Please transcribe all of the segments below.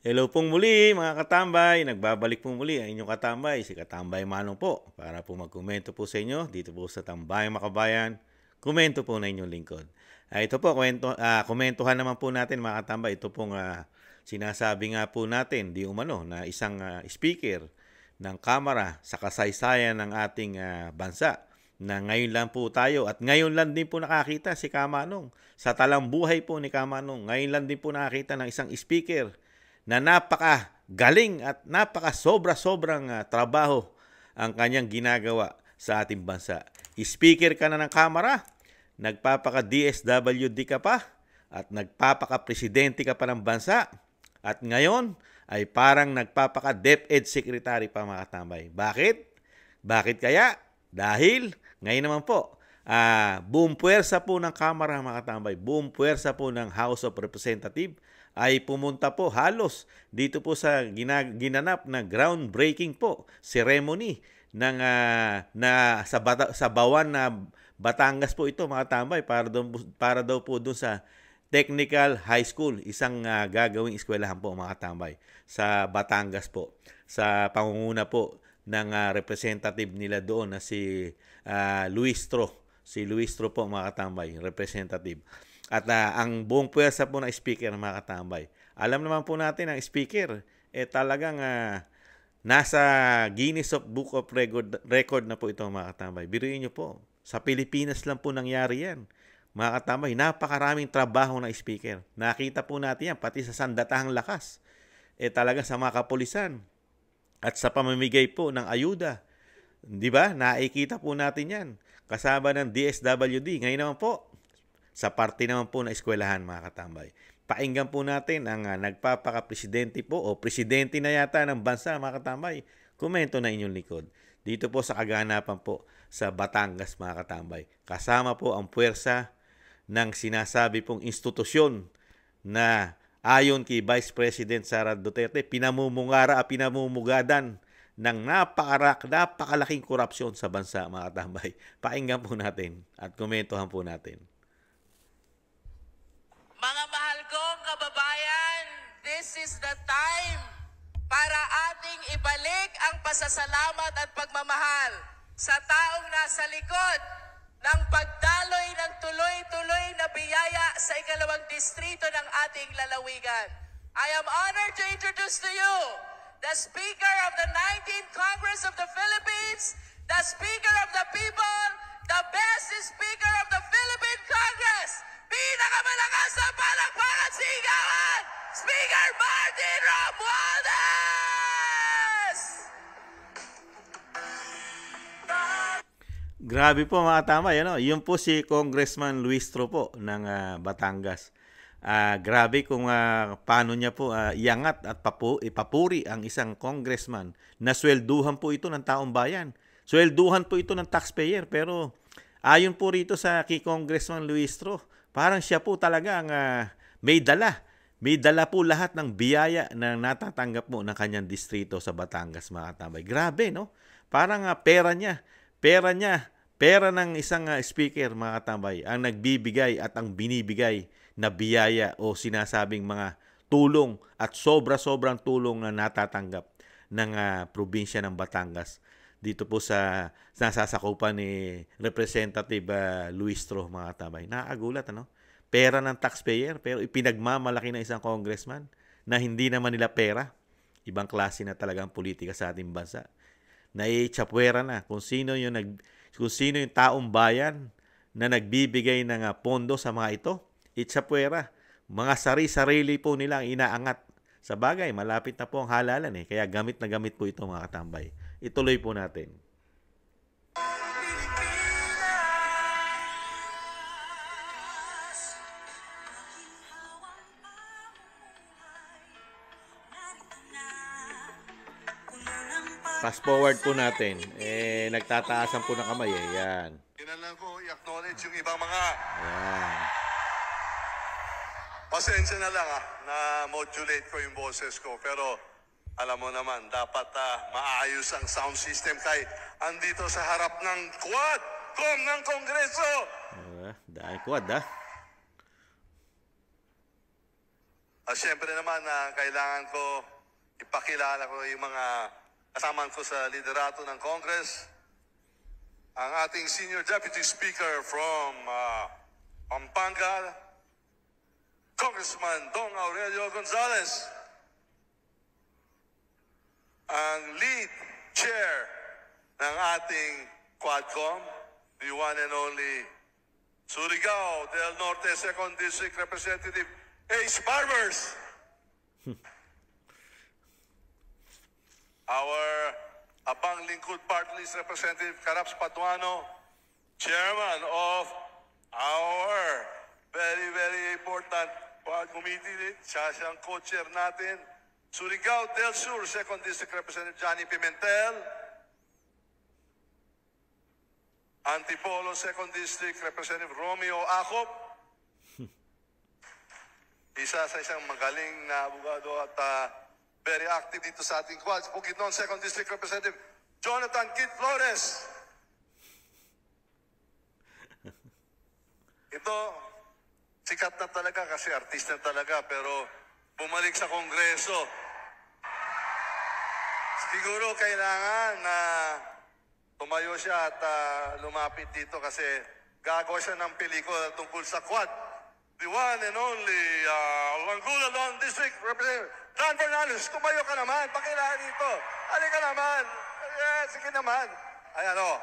Hello pong muli mga katambay, nagbabalik po muli ang inyong katambay, si Katambay Manong po, para po magkomento po sa inyo dito po sa Tambayang Makabayan, komento po na inyong lingkod. Ito po, komentuhan naman po natin mga katambay, ito pong sinasabi nga po natin, di umano, na isang speaker ng Kamara sa kasaysayan ng ating bansa, na ngayon lang po tayo at ngayon lang din po nakakita si Kamanong sa talambuhay po ni Kamanong, ngayon lang din po nakakita ng isang speaker na napaka galing at napaka sobra-sobrang trabaho ang kanyang ginagawa sa ating bansa. Speaker ka na ng Kamara, nagpapaka DSWD ka pa, at nagpapaka presidente ka pa ng bansa, at ngayon ay parang nagpapaka DepEd Secretary pa mga katambay. Bakit? Bakit kaya? Dahil ngayon naman po, buong puwersa po ng Kamara mga katambay, buong puwersa po ng House of Representatives ay pumunta po halos dito po sa ginanap na groundbreaking po ceremony ng sa Bawan na Batangas po ito mga tambay, para daw po doon sa Technical High School, isang gagawing eskwelahan po mga tambay sa Batangas po, sa pangunguna po ng representative nila doon na si Luis Tro po mga katambay, representative. At ang buong puwersa po ng speaker mga katambay. Alam naman po natin ang speaker talagang nasa Guinness of Book of Record na po ito mga katambay. Biruin nyo po, sa Pilipinas lang po nangyari yan. Mga katambay, napakaraming trabaho ng speaker. Nakita po natin yan, pati sa sandatahang lakas. Talaga sa mga kapulisan at sa pamamigay po ng ayuda. Di ba? Nakikita po natin yan. Kasama ng DSWD. Ngayon naman po, sa parte naman po na eskwelahan mga katambay. Painggan po natin ang nagpapaka-presidente po o presidente na yata ng bansa mga katambay. Komento na inyong likod. Dito po sa kaganapan po sa Batangas mga katambay. Kasama po ang puwersa ng sinasabi pong institusyon na ayon kay Vice President Sara Duterte, pinamumungara at pinamumugadan ng napakalaking korupsyon sa bansa mga katambay. Painggan po natin at komentohan po natin. Mga mahal kong kababayan, this is the time para ating ibalik ang pasasalamat at pagmamahal sa taong nasa likod ng pagdaloy ng tuloy-tuloy na biyaya sa ikalawang distrito ng ating lalawigan. I am honored to introduce to you the Speaker of the 19th Congress of the Philippines, the Speaker of the People, the best Speaker of the Philippine Congress, pinakamalakas na palakpakan sigawan, Speaker Martin Romualdez! Grabe po mga tambay, yun po si Congressman Luis Tro po ng Batangas. Grabe kung paano niya po iangat at ipapuri ang isang congressman na swelduhan po ito ng taong bayan. Swelduhan po ito ng taxpayer, pero ayon po rito sa kay Congressman Luis Tro, parang siya po talaga ang may dala. May dala po lahat ng biyaya na natatanggap mo ng kanyang distrito sa Batangas mga katambay. Grabe, no? Parang pera ng isang speaker mga katambay ang nagbibigay at ang binibigay na biyaya o sinasabing mga tulong at sobra-sobrang tulong na natatanggap ng probinsya ng Batangas dito po sa nasasakupan ni Representative Luis Tro mga katambay. Nakakagulat, ano? Pera ng taxpayer pero ipinagmamalaki ng isang congressman na hindi naman nila pera. Ibang klase na talagang politika sa ating bansa. Naiitsapwera na kung sino yung taong bayan na nagbibigay ng pondo sa mga ito. Itsapwera. Mga sarili po nila ang inaangat. Sa bagay, malapit na po ang halalan kaya gamit na gamit po ito mga katambay. Ituloy po natin. Fast forward po natin. Nagtataasan po ng kamay Yan. Kailangan ko i-acknowledge yung ibang mga. Yan. Pasensya na lang na modulate ko yung boses ko. Pero alam mo naman, dapat maayos ang sound system kay andito sa harap ng quad ng Kongreso. Dahil quad Siyempre naman kailangan ko ipakilala ko yung mga kasama ko sa liderato ng Congress. Ang ating Senior Deputy Speaker from Pampanga, Congressman Dong Aurelio Gonzales. Ang lead chair ng ating Quadcom, the one and only Surigao del Norte 2nd District Representative Ace Barbers. Our Abang Lingkod Party List Representative Caraps Patuano, Chairman of our very, very important committee. Siya siyang co-chair natin. Surigao del Sur 2nd District Representative Johnny Pimentel. Antipolo 2nd District Representative Romeo Acop. Isa sa isang magaling na abogado at very active dito sa ating quads. Bukidnon 2nd District Representative Jonathan Kid Flores. Ito, sikat na talaga kasi artista talaga pero bumalik sa Kongreso. Siguro kailangan na tumayo siya at lumapit dito kasi gagawa siya ng pelikula tungkol sa quad. The one and only Langulalon District Representative Dan Fernandez, tumayo ka naman. Pakilala dito. Halika naman. Sige naman. Ayan o.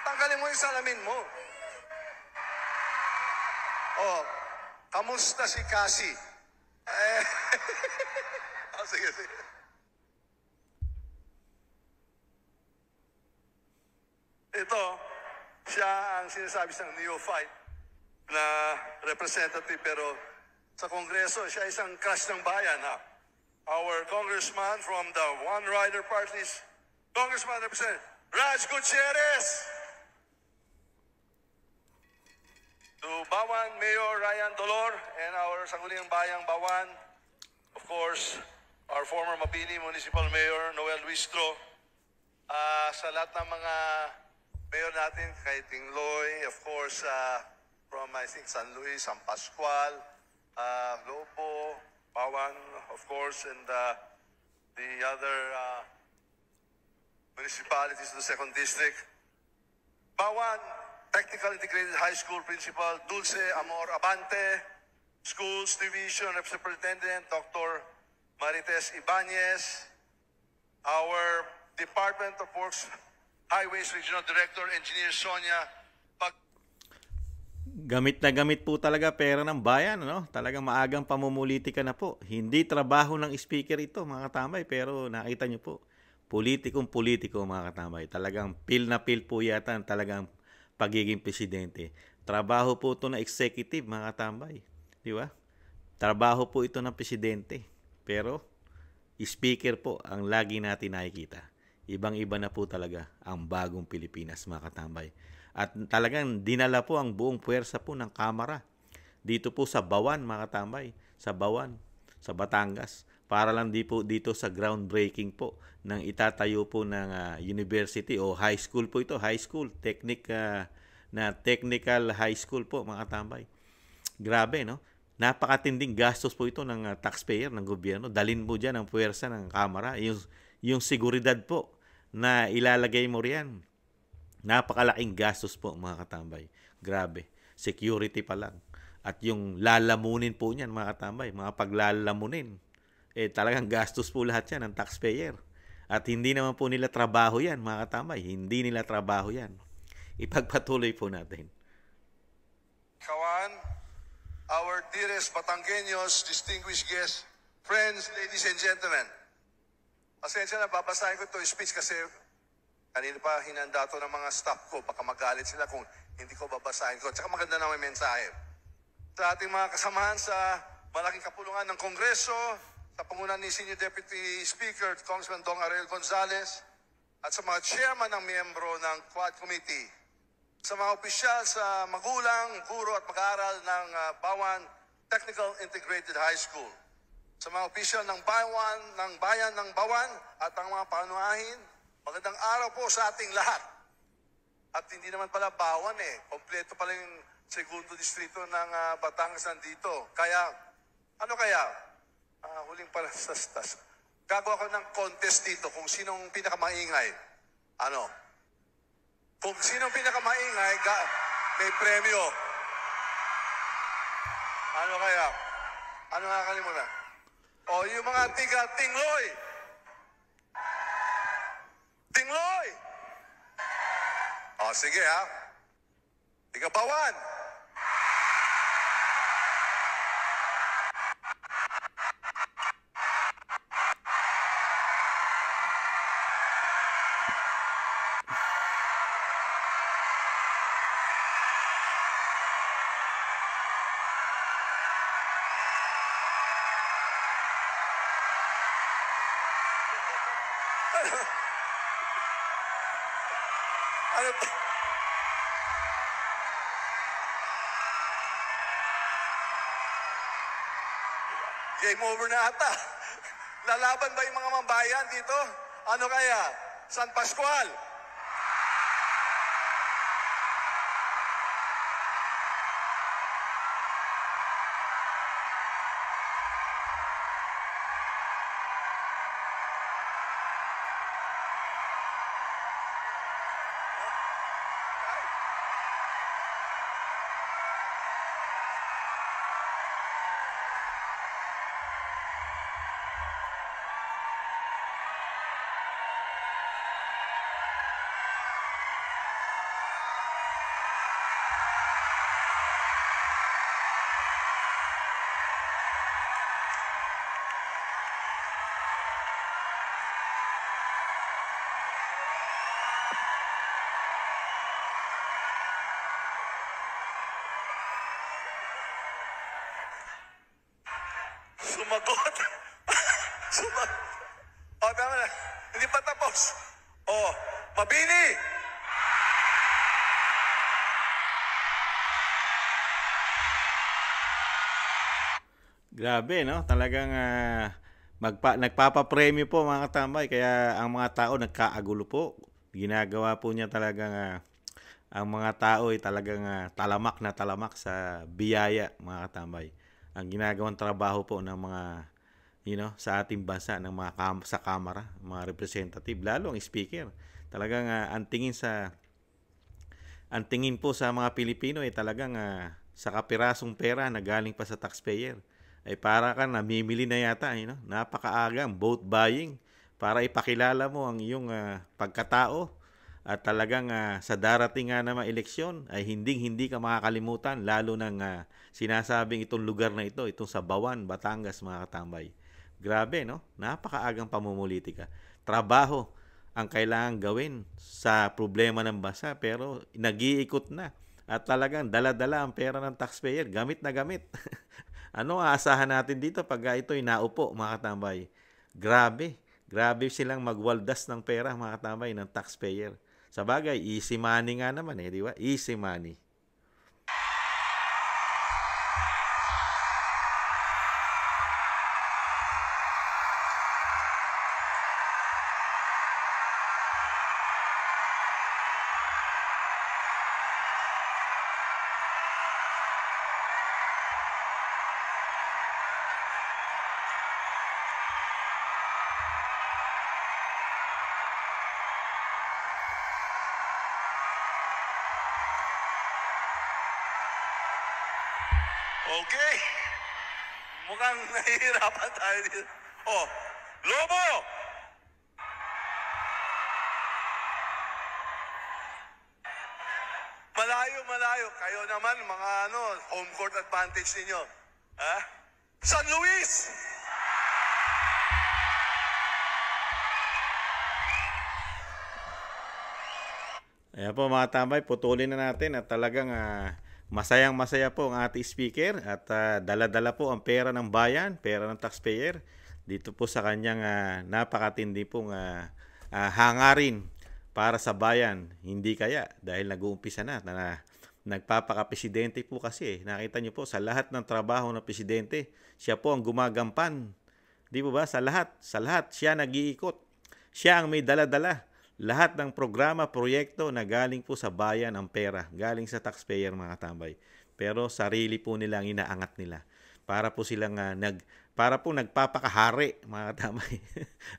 Tanggalin mo yung salamin mo. Kamusta si Cassie? Sige. Ito, siya ang sinasabi ng neophyte na representative pero sa Kongreso, siya isang crush ng bayan. Our congressman from the One Rider Parties, Congressman Representative Raj Gutierrez. To Bawan Mayor Ryan Dolor and our Sangguniang Bayang Bawan, of course, our former Mabini Municipal Mayor Noel Luistro, sa lahat ng mga mayor natin, kay Tingloy, of course, from I think San Luis, San Pascual, Lobo, Bawan, of course, and the other municipalities of the 2nd District. Bawan, Technical Integrated High School Principal Dulce Amor Abante, Schools Division Superintendent Dr. Marites Ibanez, our Department of Works Highways Regional Director Engineer Sonia Gamit na gamit po talaga pera ng bayan, no? Talagang maagang pamumulitika na po. Hindi trabaho ng speaker ito, mga katambay, pero nakita nyo po, politikong-politiko, mga katambay. Talagang pil na pil po yata talagang pagiging presidente. Trabaho po ito na executive, mga katambay. Di ba? Trabaho po ito ng presidente. Pero, speaker po ang lagi natin nakikita. Ibang-iba na po talaga ang bagong Pilipinas, mga katambay. At talagang dinala po ang buong puwersa po ng Kamara dito po sa Bawan, mga katambay. Sa Bawan, sa Batangas. Para lang dito sa groundbreaking po ng itatayo po ng university o high school po ito. High school, technical high school po, mga katambay. Grabe, no? Napakatinding gastos po ito ng taxpayer, ng gobyerno. Dalin mo dyan ang puwersa ng Kamara. Yung seguridad po na ilalagay mo riyan. Napakalaking gastos po, mga katambay. Grabe. Security pa lang. At yung lalamunin po niyan, mga katambay, mga paglalamunin, talagang gastos po lahat yan ng taxpayer. At hindi naman po nila trabaho yan, mga katambay. Hindi nila trabaho yan. Ipagpatuloy po natin. Kawan, our dearest Batanggenyos, distinguished guests, friends, ladies and gentlemen. Pasensya na, babasahin ko ito yung speech kasi kanina pa hinanda to ng mga staff ko. Baka magalit sila kung hindi ko babasahin ko. Tsaka maganda na may mensahe. Sa ating mga kasamahan sa malaking kapulungan ng Kongreso, sa pangunan ni Senior Deputy Speaker, Congressman Dong Aurelio Gonzales, at sa mga chairman ng miyembro ng Quad Committee, sa mga opisyal, sa magulang, guro at mag-aaral ng Bawan Technical Integrated High School, sa mga opisyal ng bayan ng Bawan at ang mga panuahin, magandang araw po sa ating lahat. At hindi naman pala Bawan kompleto pala yung segundo distrito ng Batangas nandito. Kaya Ano kaya? Huling palastas. Gagawa ko ng contest dito kung sinong pinakamaingay. Ano? Kung sinong pinakamaingay, may premyo. Ano kaya? Ano nakakalimutan? O, yung mga Tingloy! Tingloy! O, sige ha. Tigabawan! Ano to? Game over na ata. Lalaban ba yung mga mambayan dito? Ano kaya? San Pascual? Sumagot. Sumagot. O, tama na. Hindi pa tapos. O, mabini. Grabe, no? Talagang nagpapapremyo po mga katambay. Kaya ang mga tao nagkaagulo po. Ginagawa po niya talagang ang mga tao ay talagang talamak na talamak sa biyaya mga katambay. Ang ginagawang trabaho po ng mga sa ating bansa ng mga sa kamara, mga representative, lalo ang speaker. Talagang ang tingin po sa mga Pilipino ay talagang sa kapirasong pera na galing pa sa taxpayer. Ay para ka namimili na yata, napakaagang vote buying para ipakilala mo ang iyong pagkatao at talagang sa darating nga na eleksyon ay hindi ka makakalimutan lalo ng sinasabing itong lugar na ito, itong sa Bawan, Batangas mga katambay. Grabe, no? Napakaagang pamumulitika. Trabaho ang kailangan gawin sa problema ng bansa pero nag-iikot na at talagang dala-dala ang pera ng taxpayer, gamit na gamit. Ano aasahan natin dito pag ito'y naupo mga katambay? Grabe silang magwaldas ng pera mga katambay ng taxpayer. Sa bagay, easy money nga naman di ba? Easy money. Okay. Mukhang nahihirapan tayo dito. Oh, Lobo! Malayo. Kayo naman, mga home court advantage ninyo. Ha? San Luis! Ayan po mga tambay, putulin na natin at talagang masayang-masaya po ang ating speaker at dala-dala po ang pera ng bayan, pera ng taxpayer dito po sa kanyang napakatindi pong hangarin para sa bayan. Hindi kaya dahil nag-uumpisa na nagpapaka-presidente po kasi. Nakita niyo po sa lahat ng trabaho ng presidente, siya po ang gumagampan. Di po ba? Sa lahat siya nag-iikot. Siya ang may dala-dala. Lahat ng programa, proyekto na galing po sa bayan ang pera, galing sa taxpayer mga tambay. Pero sarili po nila ang inaangat nila. para po silang para po nagpapakahari, mga katamay.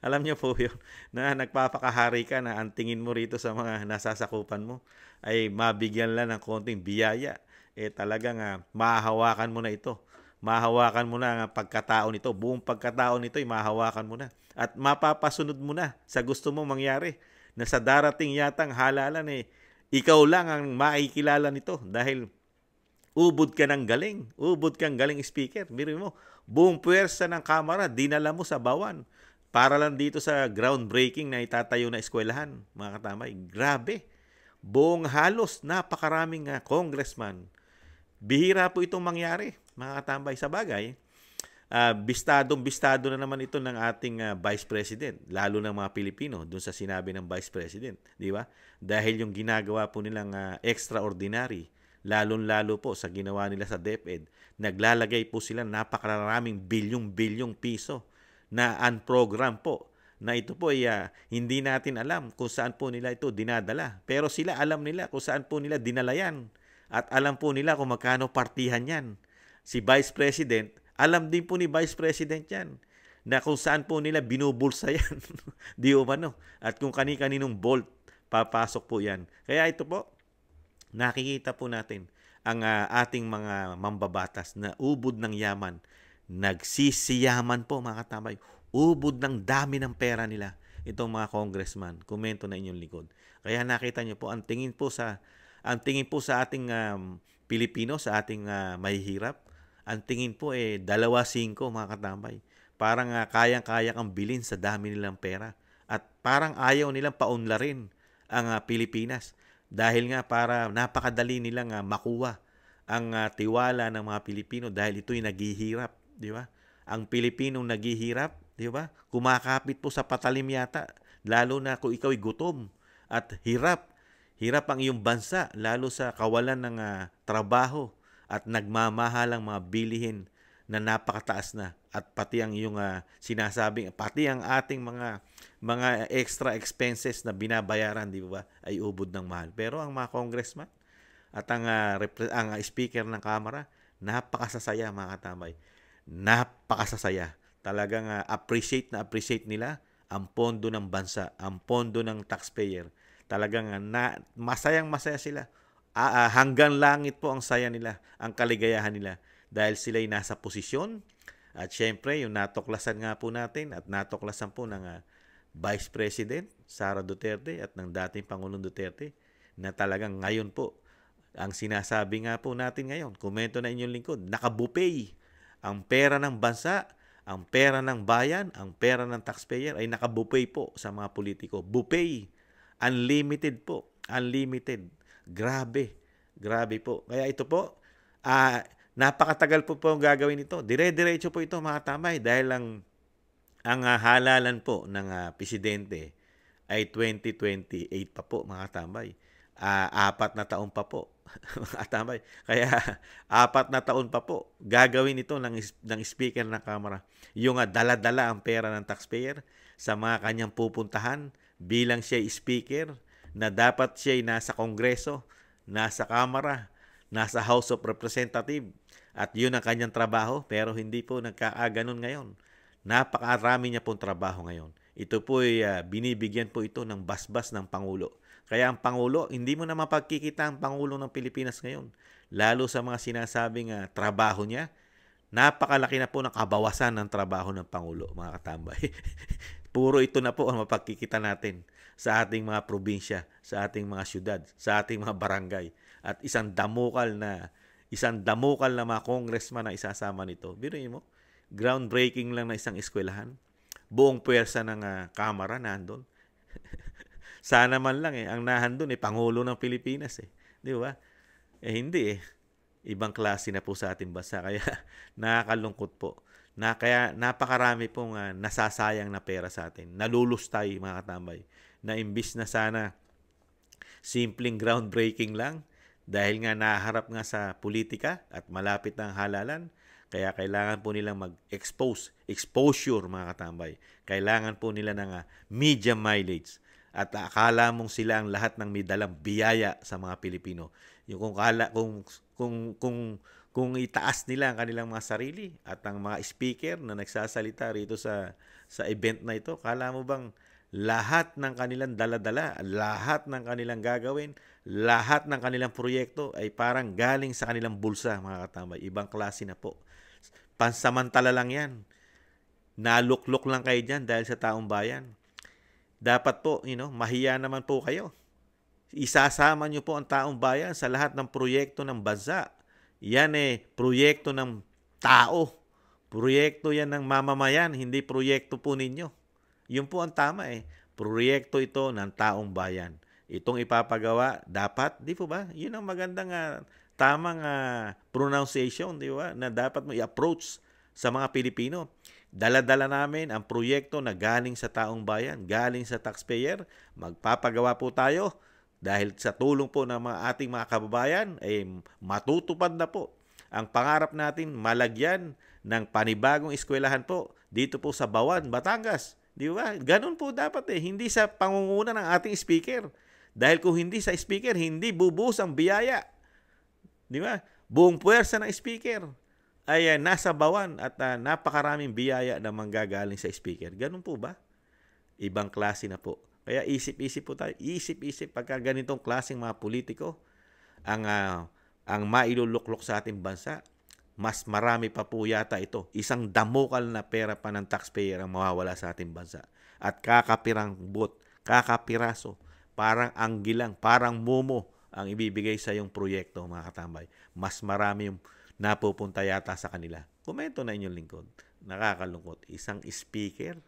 Alam niyo po yun, na nagpapakahari ka na ang tingin mo rito sa mga nasasakupan mo ay mabigyan lang ng konting biyaya. Talagang mahahawakan mo na ito. Mahahawakan mo na ang pagkatao nito. Buong pagkatao nito ay mahahawakan mo na. At mapapasunod mo na sa gusto mong mangyari. Na sa darating yatang halalan ikaw lang ang makikilala nito dahil ubod ka ng galing. Ubod kang galing speaker. Biro mo, buong puwersa ng kamera, dinala mo sa Bawan. Para lang dito sa groundbreaking na itatayo na eskwelahan, mga katamay. Grabe. Buong halos, napakaraming congressman. Bihira po itong mangyari, mga katambay. Sa bagay, bistado na naman ito ng ating Vice President, lalo ng mga Pilipino, dun sa sinabi ng Vice President. Di ba? Dahil yung ginagawa po nilang extraordinary, lalong-lalo po sa ginawa nila sa DepEd, naglalagay po sila napakaraming bilyong-bilyong piso na unprogram po. Na ito po ay hindi natin alam kung saan po nila ito dinadala. Pero sila alam nila kung saan po nila dinala yan. At alam po nila kung magkano partihan yan. Si Vice President, alam din po ni Vice President yan na kung saan po nila binubulsa yan. Di o ba no? At kung kani-kaninong bolt, papasok po yan. Kaya ito po, nakikita po natin ang ating mga mambabatas na ubod ng yaman. Nagsisiyaman po, mga katamay. Ubod ng dami ng pera nila. Itong mga congressman, komento na inyong likod. Kaya nakita niyo po, ang tingin po sa ating Pilipino, sa ating mahihirap, ang tingin po 2.5 mga katambay. Parang kayang-kaya kang bilhin sa dami nilang pera. At parang ayaw nilang paunlarin ang Pilipinas. Dahil nga para napakadali nilang makuha ang tiwala ng mga Pilipino dahil ito'y naghihirap. Di ba? Ang Pilipinong naghihirap, di ba? Kumakapit po sa patalim yata. Lalo na kung ikaw ay gutom at hirap. Hirap ang iyong bansa, lalo sa kawalan ng trabaho at nagmamahal ang mga bilihin na napakataas na. At pati ang iyong sinasabing, pati ang ating mga extra expenses na binabayaran, di ba, ay ubod ng mahal. Pero ang mga congressman at ang speaker ng Kamara, napakasasaya, mga katamay. Napakasasaya. Talagang appreciate nila ang pondo ng bansa, ang pondo ng taxpayer. Talagang masayang-masaya sila. Hanggang langit po ang saya nila, ang kaligayahan nila. Dahil sila'y nasa posisyon. At syempre, yung natuklasan nga po natin at natuklasan po ng Vice President Sara Duterte at ng dating Pangulong Duterte na talagang ngayon po, ang sinasabi nga po natin ngayon, komento na inyong lingkod, nakabupay ang pera ng bansa, ang pera ng bayan, ang pera ng taxpayer ay nakabupay po sa mga politiko. Bupay. Unlimited po. Unlimited. Grabe. Grabe po. Kaya ito po, napakatagal po ang gagawin ito. Dire-diretso po ito, mga tamay, dahil ang halalan po ng presidente ay 2028 pa po, mga tambay. 4 na taon pa po, mga tambay. Kaya 4 na taon pa po gagawin ito ng speaker ng Kamara. Yung dala-dala ang pera ng taxpayer sa mga kanyang pupuntahan bilang siya speaker na dapat siya nasa Kongreso, nasa Kamara, nasa House of Representatives. At yun ang kanyang trabaho, pero hindi po nagkakaganon ngayon. Napakarami niya pong trabaho ngayon. Ito po ay binibigyan po ito ng basbas ng Pangulo. Kaya ang Pangulo, hindi mo na mapagkikita ang Pangulo ng Pilipinas ngayon. Lalo sa mga sinasabing trabaho niya, napakalaki na po ng kabawasan ng trabaho ng Pangulo, mga katambay. Puro ito na po ang mapagkikita natin sa ating mga probinsya, sa ating mga syudad, sa ating mga barangay. At isang damukal na mga congressman na isasama nito. Biruin mo, groundbreaking lang na isang eskwelahan. Buong puwersa ng Kamara nandun. Sana man lang ang nahandun Pangulo ng Pilipinas Di ba? Hindi Ibang klase na po sa ating bansa. Kaya nakakalungkot po. Kaya napakarami pong nasasayang na pera sa atin. Nalulustay, mga katambay. Na imbis na sana simpleng groundbreaking lang, dahil nga naharap nga sa politika at malapit ng halalan, kaya kailangan po nilang exposure, mga katambay. Kailangan po nila ng media mileage. At akala mong sila ang lahat ng may dalang biyaya sa mga Pilipino. Yung kung itaas nila ang kanilang mga sarili at ang mga speaker na nagsasalita rito sa event na ito, kala mo bang lahat ng kanilang daladala, lahat ng kanilang gagawin, lahat ng kanilang proyekto ay parang galing sa kanilang bulsa, mga katambay. Ibang klase na po. Pansamantala lang yan. Naluklok lang kayo dyan dahil sa taong bayan. Dapat po, mahiya naman po kayo. Isasama nyo po ang taong bayan sa lahat ng proyekto ng bansa. Yan proyekto ng tao. Proyekto yan ng mamamayan, hindi proyekto po ninyo. Yun po ang tama Proyekto ito ng taong bayan. Itong ipapagawa, dapat, di po ba? Yun ang magandang tamang pronunciation, di ba? Na dapat mo i-approach sa mga Pilipino. Dala-dala namin ang proyekto na galing sa taong bayan, galing sa taxpayer. Magpapagawa po tayo. Dahil sa tulong po ng ating mga kababayan, matutupad na po ang pangarap natin malagyan ng panibagong eskwelahan po dito po sa Bawan, Batangas. Di ba? Ganun po dapat Hindi sa pangunguna ng ating speaker. Dahil kung hindi sa speaker, hindi bubuhos ang biyaya. Di ba? Buong puwersa ng speaker ay nasa Bawan at napakaraming biyaya na manggagaling sa speaker. Ganun po ba? Ibang klase na po. Kaya isip-isip po tayo. Isip-isip pagka ganitong klaseng mga politiko ang mailuluklok sa ating bansa. Mas marami pa po yata ito. Isang damukal na pera pa ng taxpayer ang mawawala sa ating bansa. At kakapiraso, parang anggilang, parang momo ang ibibigay sa iyong proyekto, mga katambay. Mas marami yung napupunta yata sa kanila. Komento na inyong lingkod. Nakakalungkot. Isang speaker,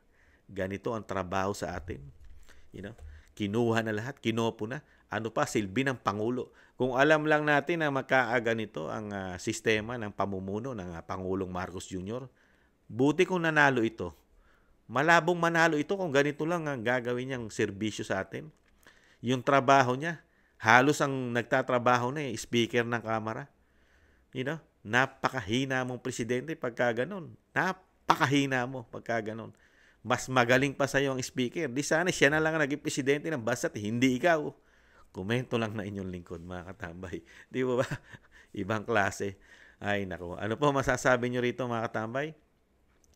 ganito ang trabaho sa atin. Kinuha na lahat, kinopo na. Ano pa, silbi ng Pangulo. Kung alam lang natin na magkaaga nito ang sistema ng pamumuno ng Pangulong Marcos Jr., buti kung nanalo ito. Malabong manalo ito kung ganito lang ang gagawin niyang serbisyo sa atin. Yung trabaho niya, halos ang nagtatrabaho na speaker ng Kamara. Napakahina mong presidente pagka ganun. Napakahina mo pagka ganun. Mas magaling pa sa iyo ang speaker. Di sana siya na lang ang naging presidente ng bansa, hindi ikaw. Komento lang na inyong lingkod, mga katambay. Di ba? Ibang klase. Ay, nako. Ano po masasabi nyo rito, mga katambay?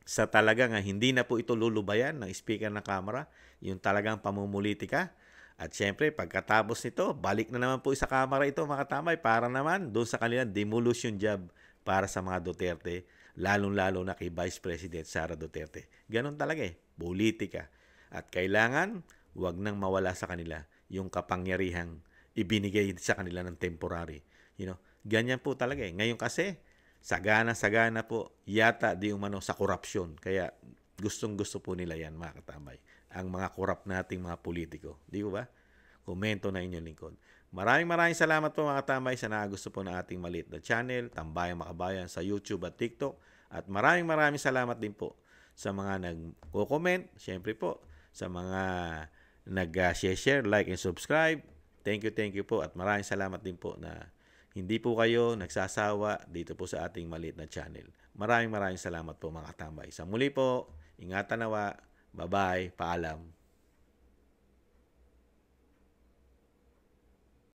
Sa talagang hindi na po ito lulubayan ng speaker ng Kamara, yung talagang pamumulitika. At syempre, pagkatapos nito, balik na naman po sa Kamara ito, mga katambay, para naman doon sa kanilang demolition job para sa mga Duterte, lalong-lalo na kay Vice President Sara Duterte. Ganon talaga politika. At kailangan, wag nang mawala sa kanila yung kapangyarihang ibinigay sa kanila ng temporary. Ganyan po talaga Ngayon kasi, sagana po, yata di umano sa korupsyon. Kaya gustong-gusto po nila yan, mga katambay. Ang mga korap nating mga politiko. Di ba? Komento na inyong lingkod. Maraming salamat po, mga katambay, sa nagusto po ng ating maliit na channel, Tambayang Makabayan, sa YouTube at TikTok. At maraming salamat din po sa mga nag-comment, syempre po, sa mga nag-share, like, and subscribe. Thank you po. At maraming salamat din po na hindi po kayo nagsasawa dito po sa ating maliit na channel. Maraming salamat po, mga katambay. Sa muli po, ingatan nawa. Bye-bye. Paalam.